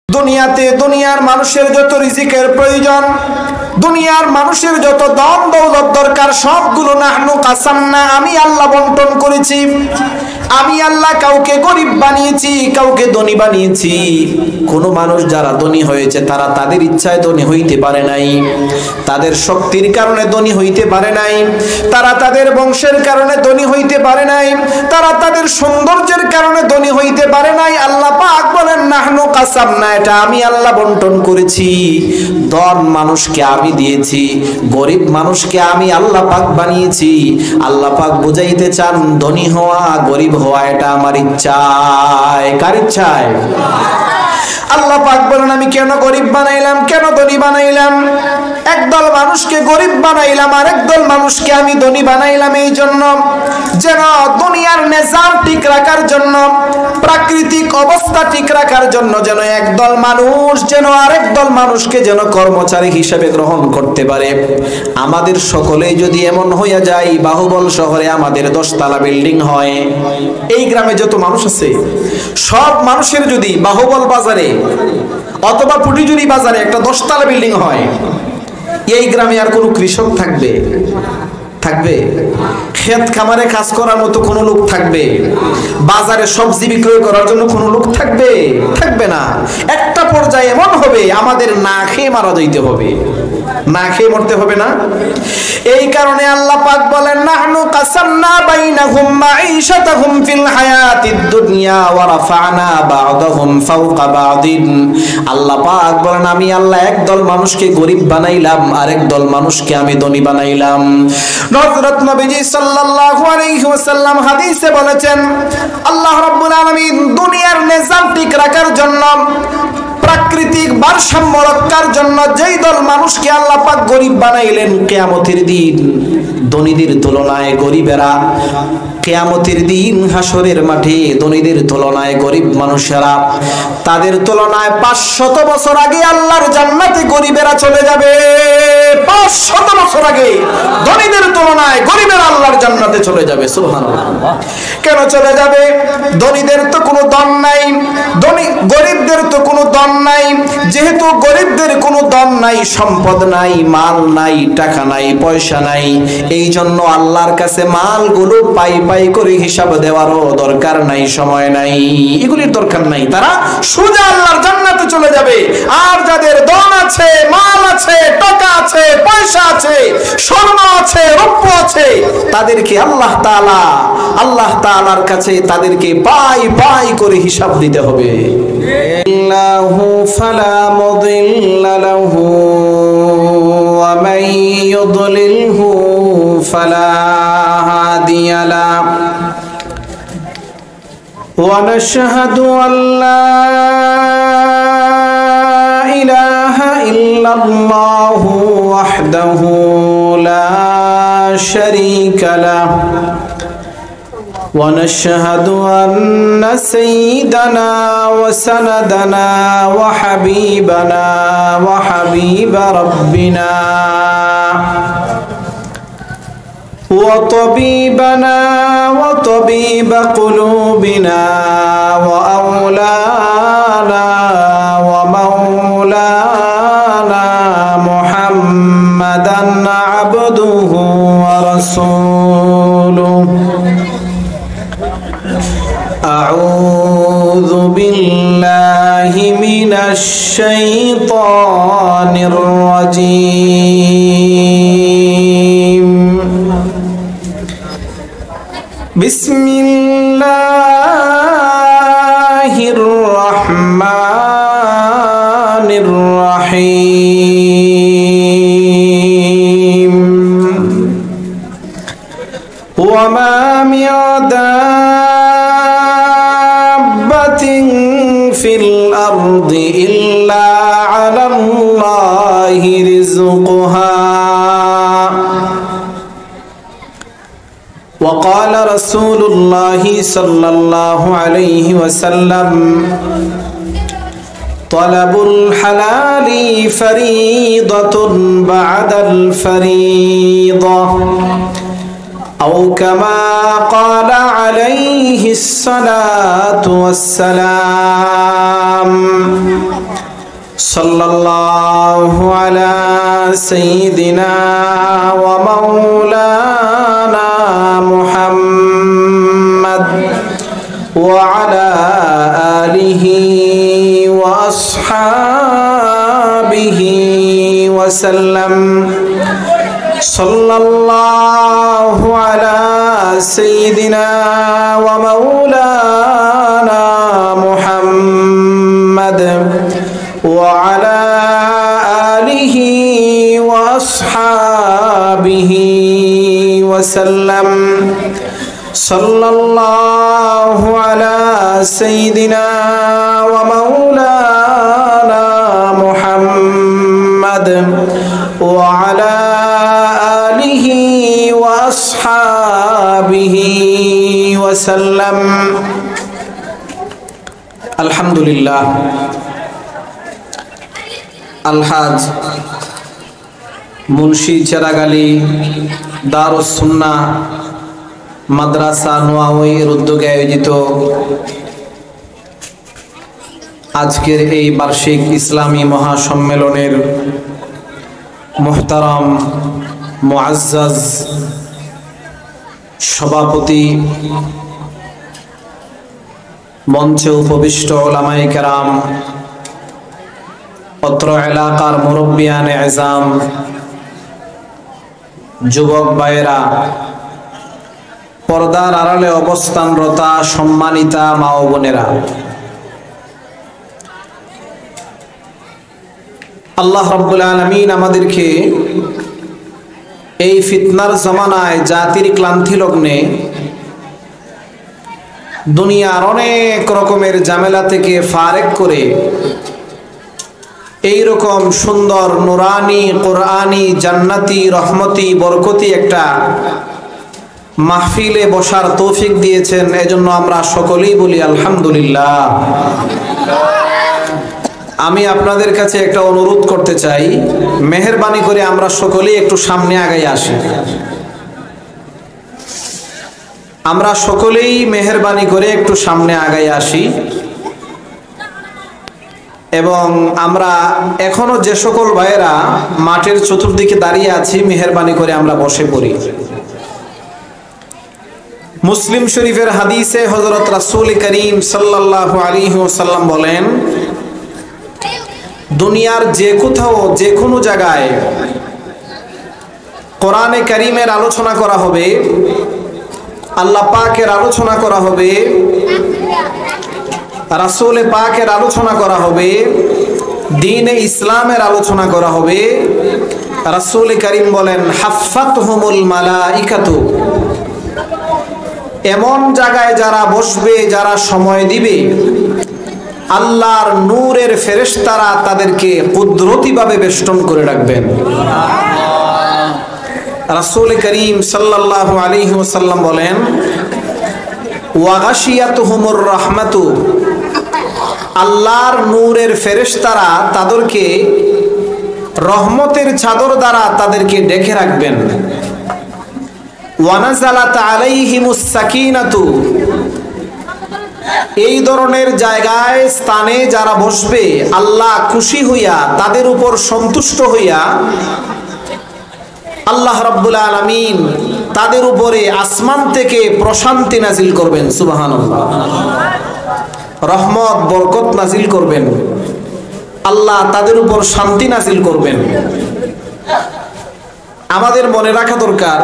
দুনিয়াতে দুনিয়ার মানুষের যত রিজিকের প্রয়োজন, দুনিয়ার মানুষের যত ধন দৌলত দরকার, সবগুলো নাহনু কাসামনা, আমি আল্লাহ বন্টন করেছি। আমি আল্লাহ কাউকে গরিব বানিয়েছি, কাউকে ধনী বানিয়েছি। কোন মানুষ যারা ধনী হয়েছে তারা তাদের ইচ্ছায় ধনী হইতে পারে নাই, তাদের শক্তির কারণে ধনী হইতে পারে নাই, তারা তাদের বংশের কারণে ধনী হইতে পারে নাই, তারা তাদের সৌন্দর্যের কারণে ধনী হইতে পারে নাই। আল্লাহ পাক বলেন নাহনু কাসামনা, এটা আমি আল্লাহ বন্টন করেছি। ধন মানুষকে আমি দিয়েছি, গরিব মানুষকে আমি আল্লাহ পাক বানিয়েছি। আল্লাহ পাক বুঝাইতে চান ধনী হওয়া গরিব হওয়া এটা আমার ইচ্ছায়। কার ইচ্ছায়? আল্লাহ পাক বলেন আমি কেন গরিব বানাইলাম, কেন ধনী বানাইলাম? একদল মানুষকে গরিব বানাইলাম, আর একদল মানুষকে আমি ধনী বানাইলাম এই জন্য যেন দুনিয়ার নিজাম ঠিক রাখার জন্য, প্রাকৃতিক অবস্থা ঠিক রাখার জন্য, যেন একদল মানুষ যেন আরেকদল মানুষকে যেন কর্মচারী হিসেবে গ্রহণ করতে পারে। আমাদের সকলেই যদি এমন হইয়া যায়, বাহুবল শহরে আমাদের 10 তলা বিল্ডিং হয়, এই গ্রামে যত মানুষ আছে সব মানুষের যদি বাহুবল বাজারে অথবা পুটিজুরি বাজারে একটা 10 তলা বিল্ডিং হয়, এই গ্রামে আর কোনো কৃষক থাকবে? থাকবে? ক্ষেত খামারে কাজ করার মতো কোনো লোক থাকবে? বাজারে সবজি বিক্রয় করার জন্য কোনো লোক থাকবে? থাকবে না। একটা পর্যায়ে এমন হবে আমাদের না খেয়ে মারা যাইতে হবে, না খেয়ে মরতে হবে না? এই কারণে আল্লাহ পাক বলেন নাহনু কাসামনা বাইনাহুম মাঈশাতাহুম ফিল হায়াতিদ দুনিয়া ওয়া রাফা'না বা'দাহুম ফাওকা বা'দিন। আল্লাহ পাক বলেন আমি আল্লাহ একদল মানুষকে গরিব বানাইলাম, আরেক দল মানুষকে আমি ধনী বানাইলাম। হযরত নবীজি সাল্লাল্লাহু আলাইহি ওয়াসাল্লাম হাদিসে বলেছেন আল্লাহ রাব্বুল আলামিন দুনিয়ার নিজাম ঠিক রাখার জন্য, প্রাকৃতিক ভারসাম্য রক্ষার জন্য যেই দল মানুষকে আল্লাহ পাক গরিব বানাইলেন, কিয়ামতের দিন ধনীদের তুলনায় গরিবেরা, কিয়ামতের দিন হাসরের মাঠে ধনীদের তুলনায় গরিব মানুষেরা, তাদের তুলনায় 500 বছর আগে আল্লাহর জান্নাতে গরিবেরা চলে যাবে। 500 বছর আগে ধনীদের তুলনায় গরিবেরা আল্লাহর জান্নাতে চলে যাবে। সুবহানাল্লাহ। কেন চলে যাবে? ধনীদের তো কোনো ধন নাই, গরিবদের তো কোনো ধন নাই। যেহেতু গরিবদের কোনো ধন নাই, সম্পদ নাই, মাল নাই, টাকা নাই, পয়সা নাই, এই জন্য আল্লাহর কাছে মালগুলো পাই পাই করে হিসাব দেওয়ারও দরকার নাই, সময় নাই, এগুলির দরকার নাই। তারা সোজা আল্লাহর জান্নাতে চলে যাবে। আর যাদের ধন আছে, মাল আছে, টাকা আছে, পয়সা আছে, স্বর্ণ আছে, রৌপ্য আছে, তাদেরকে আল্লাহ তাআলার কাছে তাদেরকে পাই পাই করে হিসাব দিতে হবে। আল্লাহু ফালা মুদিল্লা লাহু ওয়া মান ইউদ্লিলহু ফালা হাদিয়া লাহু ওয়া নাশহাদু আল্লা ইলাহা ইল্লাল্লাহু ওয়াহদাহু লা শারীকা লাহু ونشهد أن سيدنا وسندنا وحبيبنا وحبيب ربنا وطبيبنا وطبيب قلوبنا وأولانا ومولانا محمدا عبده ورسوله أعوذ بالله من الشيطان الرجيم بسم الله الرحمن الرحيم وما من في الأرض إلا على الله رزقها وقال رسول الله صلى الله عليه وسلم طلب الحلال فريضة بعد الفريضة أو كما قال عليه الصلاة والسلام সাল্লাল্লাহু আলা সাইয়্যিদিনা ওয়া মাওলানা মুহাম্মদ ওয়া আলা আলিহি ওয়া আসহাবিহি ওয়া সাল্লাম। সাল্লাল্লাহু আলা সাইয়্যিদিনা ওয়া মাওলানা মুহাম্মদ ওয়া আলা আলিহি ওয়া আসহাবিহি ওয়া সাল্লাম। সাল্লাল্লাহু আলা সাইয়্যিদিনা ওয়া মাওলানা মুহাম্মদ ওয়া আলা আলিহি ওয়া আসহাবিহি ওয়া সাল্লাম। আলহামদুলিল্লাহ। আলহাজ মুন্সি চেরাগালী দারুস সুন্নাহ মাদ্রাসা নোয়াওয়ির উদ্যোগে আয়োজিত আজকের এই বার্ষিক ইসলামী মহাসম্মেলনের মুহতারাম মুআজ্জাজ সভাপতি, মঞ্চে উপবিষ্ট উলামায়ে কেরাম, অত্র এলাকার মুরব্বিয়ানে আযম, যুবক ভাইয়েরা, পর্দার আড়ালে অবস্থানরতা সম্মানিতা মা ও বোনেরা, আল্লাহ রাব্বুল আলামিন আমাদেরকে এই ফিতনার জমানায় জাতির ক্লান্তি লগ্নে দুনিয়ার অনেক রকমের ঝামেলা থেকে ফারেক করে এই রকম সুন্দর নুরানি কোরআনি জান্নাতি রহমতি বরকতি একটা মাহফিলে বসার তৌফিক দিয়েছেন। এজন্য আমরা সকলেই বলি আলহামদুলিল্লাহ। আমি আপনাদের কাছে একটা অনুরোধ করতে চাই, মেহেরবানি করে আমরা সকলেই একটু সামনে আগাই আসি। আমরা সকলেই মেহেরবানি করে একটু সামনে আগাই আসি এবং আমরা এখনো যে সকল ভাইয়েরা মাঠের চতুর্দিকে দাঁড়িয়ে আছি, মেহেরবানি করে আমরা বসে পড়ি। মুসলিম শরীফের হাদিসে হযরত রাসূল করিম সাল্লাল্লাহু আলাইহি ওয়াসাল্লাম বলেন, দুনিয়ার যে কোথাও যে কোনো জায়গায় কোরআনে কারীমের আলোচনা করা হবে, আল্লাহ পাকের আলোচনা করা হবে, রাসূল পাকের আলোচনা করা হবে, দ্বীনে ইসলামের আলোচনা করা হবে, রাসূল করিম বলেন হাফফাতহুমুল মালাইকাতু, এমন জায়গায় যারা বসবে, যারা সময় দিবে, আল্লাহর নূরের ফেরেশতারা তাদেরকে কুদরতিভাবে বেষ্টন করে রাখবেন। রাসূল করিম সাল্লাল্লাহু আলাইহি ওয়াসাল্লাম বলেন ওয়া গাশিয়াতুহুমুর রাহমাতু, আল্লাহর নূরের ফেরেশতারা তাদেরকে রহমতের চাদর দ্বারা তাদেরকে ঢেকে রাখবেন। ওয়া নাযালাত আলাইহিমুস সাকিনাতু, এই ধরনের জায়গায় স্থানে যারা বসবে, আল্লাহ খুশি হইয়া তাদের উপর সন্তুষ্ট হইয়া আল্লাহ রাব্বুল আলামিন তাদের উপরে আসমান থেকে প্রশান্তি নাজিল করবেন। সুবহানাল্লাহ। রহমত বরকত নাজিল করবেন, আল্লাহ তাদের উপর শান্তি নাজিল করবেন। আমাদের মনে রাখা দরকার,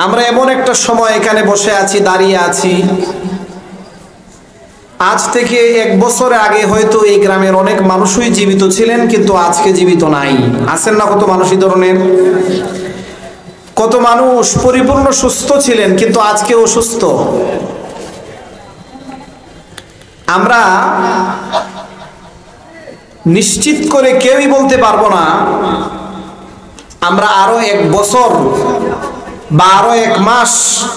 আমরা এমন একটা সময় এখানে বসে আছি, দাঁড়িয়ে আছি, আজ থেকে 1 বছর আগে হয়তো এই গ্রামের অনেক মানুষই জীবিত ছিলেন, কিন্তু আজকে জীবিত নাই। আছেন না কত মানুষ এই ধরনের? কত মানুষ পরিপূর্ণ সুস্থ ছিলেন, কিন্তু আজকে অসুস্থ। আমরা নিশ্চিত করে কেউই বলতে পারবো না আমরা আরো 1 বছর বা আরো 1 মাস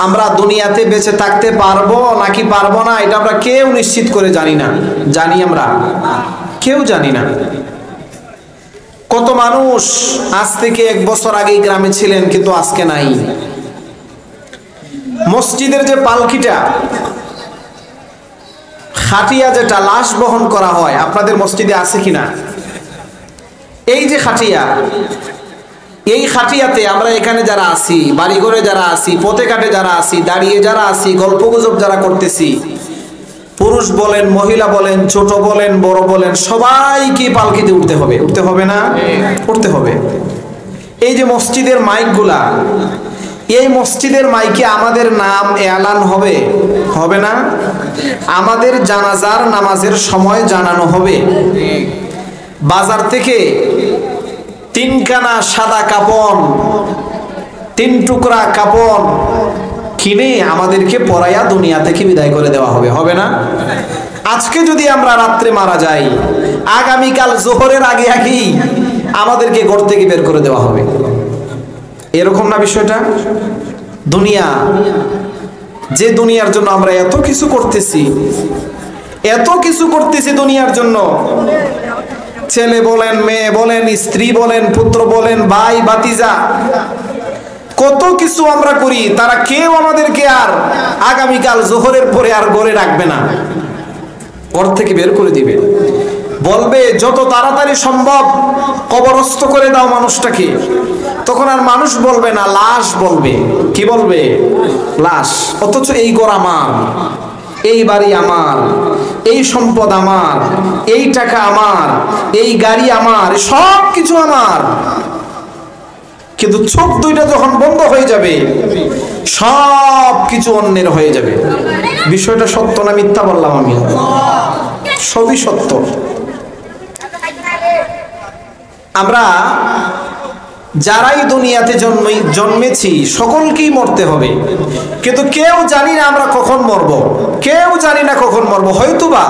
আমরা দুনিয়াতে বেঁচে থাকতে পারবো নাকি পারবো না, এটা আমরা কেউ নিশ্চিত করে জানি না। জানি আমরা? কেউ জানি না। কত মানুষ আজ থেকে 1 বছর আগে গ্রামে ছিলেন, কিন্তু আজকে নাই। মসজিদের যে পালকিটা খাটিয়া যেটা লাশ বহন করা হয়, আপনাদের মসজিদে আছে কিনা? এই যে খাটিয়া, এই খাটিয়াতে আমরা এখানে যারা আছি, বাড়িঘরে যারা আছি, পথে ঘাটে যারা আছি, দাঁড়িয়ে যারা আছি, গল্পগুজব যারা করতেছি, পুরুষ বলেন, মহিলা বলেন, ছোট বলেন, বড় বলেন, সবাইকে পালকিতে উঠতে হবে। উঠতে হবে না? উঠতে হবে। এই যে মসজিদের মাইকগুলা, এই মসজিদের মাইকে আমাদের নাম এলান হবে, হবে না? আমাদের জানাজার নামাজের সময় জানানো হবে। বাজার থেকে 3খানা সাদা কাপন, 3 টুকরা কাপন কিনে আমাদেরকে পরাইয়া দুনিয়া থেকে বিদায় করে দেওয়া হবে, হবে না? আজকে যদি আমরা রাত্রে মারা যাই, আগামীকাল জোহরের আগে আগেই আমাদেরকে ঘর থেকে বের করে দেওয়া হবে। এরকম না বিষয়টা? দুনিয়া, যে দুনিয়ার জন্য আমরা এত কিছু করতেছি, এত কিছু করতেছি দুনিয়ার জন্য, ছেলে বলেন, মেয়ে বলেন, স্ত্রী বলেন, পুত্র বলেন, ভাই ভাতিজা, কত কিছু আমরা করি, তারা কেউ আমাদেরকে আর আগামীকাল জোহরের পরে আর ঘরে রাখবে না, ঘর থেকে বের করে দিবে। বলবে যত তাড়াতাড়ি সম্ভব কবরস্থ করে দাও মানুষটাকে। তখন আর মানুষ বলবে না, লাশ বলবে। কি বলবে? লাশ। অথচ এই ঘর আমার, এই বাড়ি আমার, এই সম্পদ আমার, এই টাকা আমার, এই গাড়ি আমার, সব কিছু আমার। কিন্তু চোখ দুইটা যখন বন্ধ হয়ে যাবে, সব কিছু অন্যের হয়ে যাবে। বিষয়টা সত্য না মিথ্যা বললাম আমি? সবই সত্য। আমরা যারাই দুনিয়াতে জন্মেছি সকলকেই মরতে হবে, কিন্তু কেউ জানি না আমরা কখন মরব, কেউ জানি না কখন মরব। হয়তোবা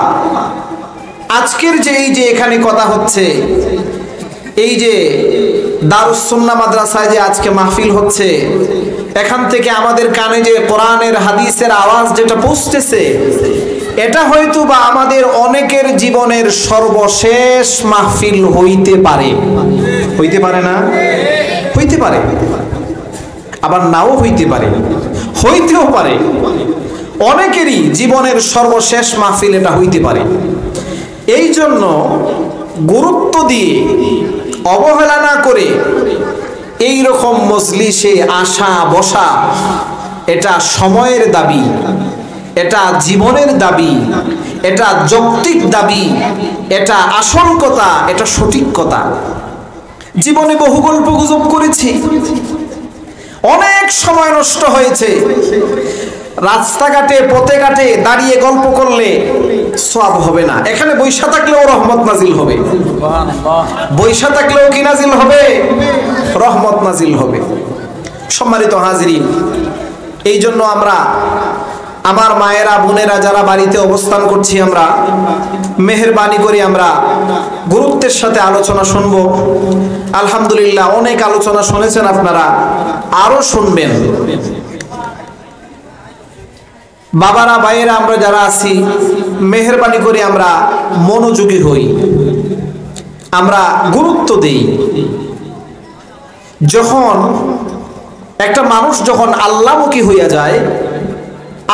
আজকের যে এই যে এখানে কথা হচ্ছে, এই যে দারুস সুন্নাহ মাদ্রাসায় যে আজকে মাহফিল হচ্ছে, এখান থেকে আমাদের কানে যে কোরআনের হাদিসের আওয়াজ যেটা পৌঁছতেছে, এটা হয়তোবা আমাদের অনেকের জীবনের সর্বশেষ মাহফিল হইতে পারে। হইতে পারে না? হইতে পারে, আবার নাও হইতে পারে, হইতেও পারে। অনেকেরই জীবনের সর্বশেষ মাহফিল এটা হইতে পারে। এই জন্য গুরুত্ব দিয়ে, অবহেলা না করে এই রকম মজলিসে আসা বসা, এটা সময়ের দাবি, এটা জীবনের দাবি, এটা যৌক্তিক দাবি, এটা আসল কথা, এটা সঠিক কথা। জীবনে বহু গল্প গুজব করেছি, অনেক সময় নষ্ট হয়েছে। রাস্তাঘাটে পথে ঘাটে দাঁড়িয়ে গল্প করলে সওয়াব হবে না। এখানে বৈশা থাকলেও রহমত নাজিল হবে, বৈশা থাকলেও কি নাজিল হবে? রহমত নাজিল হবে। সম্মানিত হাজিরিন, এই জন্য আমরা, আমার মায়েরা বোনেরা যারা বাড়িতে অবস্থান করছি, আমরা মেহেরবানি করে আমরা গুরুত্বের সাথে আলোচনা শুনব। আলহামদুলিল্লাহ অনেক আলোচনা শুনেছেন আপনারা, আরো শুনবেন। বাবারা ভাইয়েরা আমরা যারা আছি, মেহেরবানি করে আমরা মনোযোগী হই, আমরা গুরুত্ব দেই। যখন একটা মানুষ যখন আল্লাহমুখী হইয়া যায়,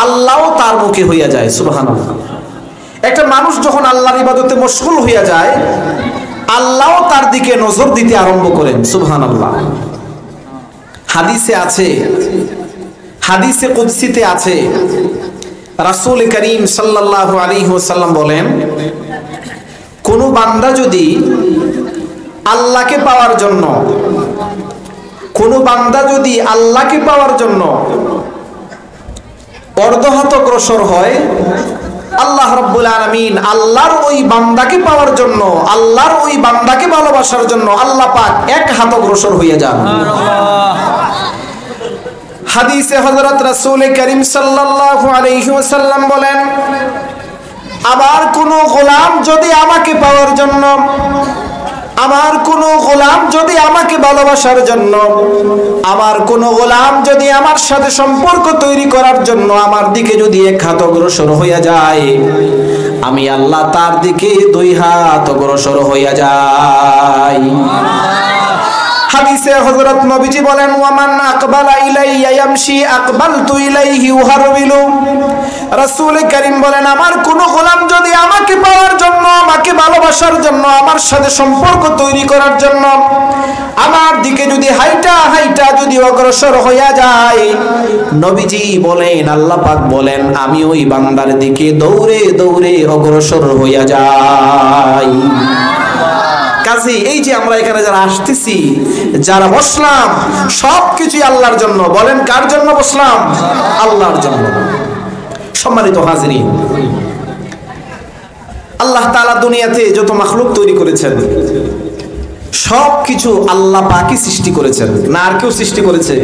আল্লাহও তার মুখে হইয়া যায়। সুবহানাল্লাহ। একটা মানুষ যখন আল্লাহর ইবাদতে মশগুল হইয়া যায়, আল্লাহও তার দিকে নজর দিতে আরম্ভ করেন। সুবহানাল্লাহ। হাদিসে আছে, হাদিসে কুদসিতে আছে, রাসূল করিম সাল্লাল্লাহু আলাইহি ওয়াসাল্লাম বলেন, কোন বান্দা যদি আল্লাহকে পাওয়ার জন্য, কোন বান্দা যদি আল্লাহকে পাওয়ার জন্য অর্ধহাত অগ্রসর হয়, আল্লাহ রাব্বুল আলামিন আল্লাহর ওই বান্দাকে পাওয়ার জন্য, আল্লাহর ওই বান্দাকে ভালোবাসার জন্য আল্লাহ পাক এক হাত অগ্রসর হয়ে যান। হাদিসে হযরত রাসূল করিম সাল্লাল্লাহু আলাইহি ওয়াসাল্লাম বলেন, আমার কোন গোলাম যদি আমাকে পাওয়ার জন্য, আমার কোন গোলাম যদি আমাকে ভালোবাসার জন্য, আমার কোন গোলাম যদি আমার সাথে সম্পর্ক তৈরি করার জন্য আমার দিকে যদি এক হাত অগ্রসর হইয়া যায়, আমি আল্লাহ তার দিকে 2 হাত অগ্রসর হইয়া যাই। হাদিসে হযরত নবীজি বলেন ওয়ামান আকবালা ইলাইয়া ইয়ামশি আকবালতু ইলাইহি উহারবিলু। রাসূল কারীম বলেন আমার কোন গোলাম যদি আমাকে পাওয়ার জন্য, আমাকে ভালোবাসার জন্য, আমার সাথে সম্পর্ক তৈরি করার জন্য আমার দিকে যদি হাইটা হাইটা যদি অগ্রসর হইয়া যায়, নবীজি বলেন, আল্লাহ পাক বলেন আমি ওই বান্দার দিকে দৌড়ে দৌড়ে অগ্রসর হইয়া যাই। কাজে এই যে আমরা এখানে যারা আসতেছি, যারা বসলাম, সবকিছুই আল্লাহর জন্য। বলেন কার জন্য বসলাম? আল্লাহর জন্য। সম্মানিত হাজিরিন, আল্লাহ তাআলা দুনিয়াতে যত মাখলুক তৈরি করেছেন সবকিছু আল্লাহ পাকই সৃষ্টি করেছেন, না আর কেউ সৃষ্টি করেছে?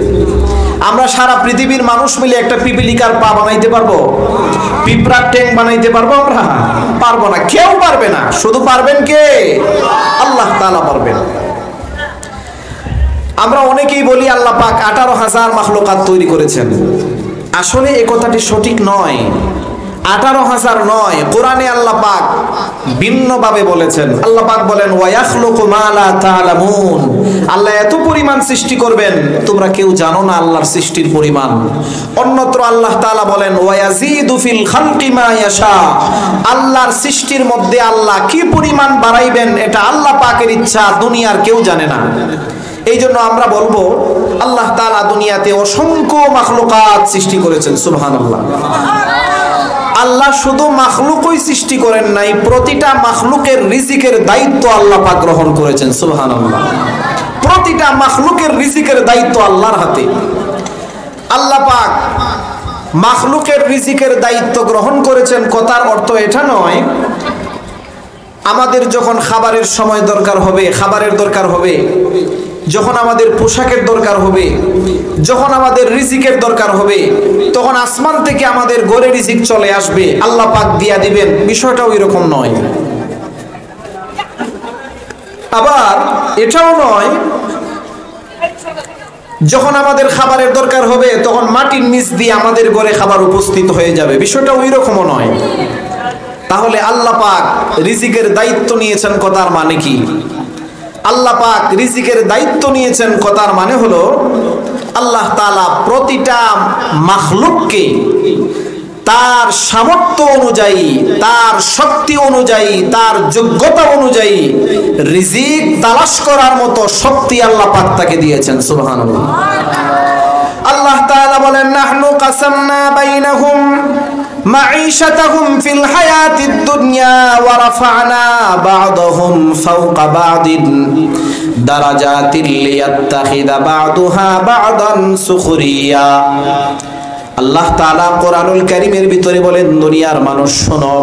আমরা সারা পৃথিবীর মানুষ মিলে একটা পিপিলিকার পা বানাইতে পারবো? পিঁপড়ার ট্যাং বানাইতে পারবো আমরা? পারবো না, কেউ পারবে না। শুধু পারবেন কে? আল্লাহ তাআলা পারবেন। আমরা অনেকেই বলি আল্লাহ পাক 18,000 মাখলুকাত তৈরি করেছেন। আসলে এই কথাটি সঠিক নয়। 18,000 নয়, কোরআনে আল্লাহ পাক ভিন্নভাবে বলেছেন। আল্লাহ পাক বলেন ওয়ায়াখলুকু মা লা তা'লামুন। আল্লাহ এত পরিমাণ সৃষ্টি করবেন তোমরা কেউ জানো না আল্লাহর সৃষ্টির পরিমাণ। অন্যত্র আল্লাহ তাআলা বলেন ওয়ায়াজিদু ফিল খালকি মা ইয়াশা। আল্লাহর সৃষ্টির মধ্যে আল্লাহ কি পরিমাণ বাড়াইবেন এটা আল্লাহ পাকের ইচ্ছা, দুনিয়ার কেউ জানে না। এই জন্য আমরা বলবো আল্লাহ তাআলা দুনিয়াতে অসংখ্য মাখলুকাত সৃষ্টি করেছেন। সুবহানাল্লাহ। আল্লাহ শুধু মাখলুকই সৃষ্টি করেন নাই, প্রতিটা মাখলুকের রিজিকের দায়িত্ব আল্লাহ পাক গ্রহণ করেছেন। সুবহানাল্লাহ। প্রতিটা মাখলুকের রিজিকের দায়িত্ব আল্লাহর হাতে। আল্লাহ পাক মাখলুকের রিজিকের দায়িত্ব গ্রহণ করেছেন, কথার অর্থ এটা নয় আমাদের যখন খাবারের সময় দরকার হবে, খাবারের দরকার হবে, যখন আমাদের পোশাকের দরকার হবে, যখন আমাদের রিজিকের দরকার হবে, তখন আসমান থেকে আমাদের ঘরে রিজিক চলে আসবে, আল্লাহ পাক দিয়া দিবেন, বিষয়টাও এরকম নয়। আবার এটাও নয় যখন আমাদের খাবারের দরকার হবে তখন মাটির নিচ দিয়ে আমাদের ঘরে খাবার উপস্থিত হয়ে যাবে, বিষয়টাও এরকমও নয়। তাহলে আল্লাহ পাক রিজিকের দায়িত্ব নিয়েছেন, কথার মানে কি? আল্লাহ পাক রিজিকের দায়িত্ব নিয়েছেন কথার মানে হলো আল্লাহ তাআলা প্রতিটা মাখলুককে তার সামর্থ্য অনুযায়ী, তার শক্তি অনুযায়ী, তার যোগ্যতা অনুযায়ী রিজিক তালাশ করার মতো শক্তি আল্লাহ পাক তাকে দিয়েছেন। সুবহানাল্লাহ। আল্লাহ তাআলা বলেন নাহনু কাসামনা বাইনাহুম মাঈশাতাহুম ফিল হায়াতিদ দুনিয়া ওয়া রাফা'না বা'দাহুম ফাওকা বা'দিন দারাজাতিল লিয়াত্তাখিযা বা'দুহা বা'দান সুখরিয়া। আল্লাহ তাআলা কোরআনুল কারীমের ভিতরে বলেন দুনিয়ার মানুষ শোনো,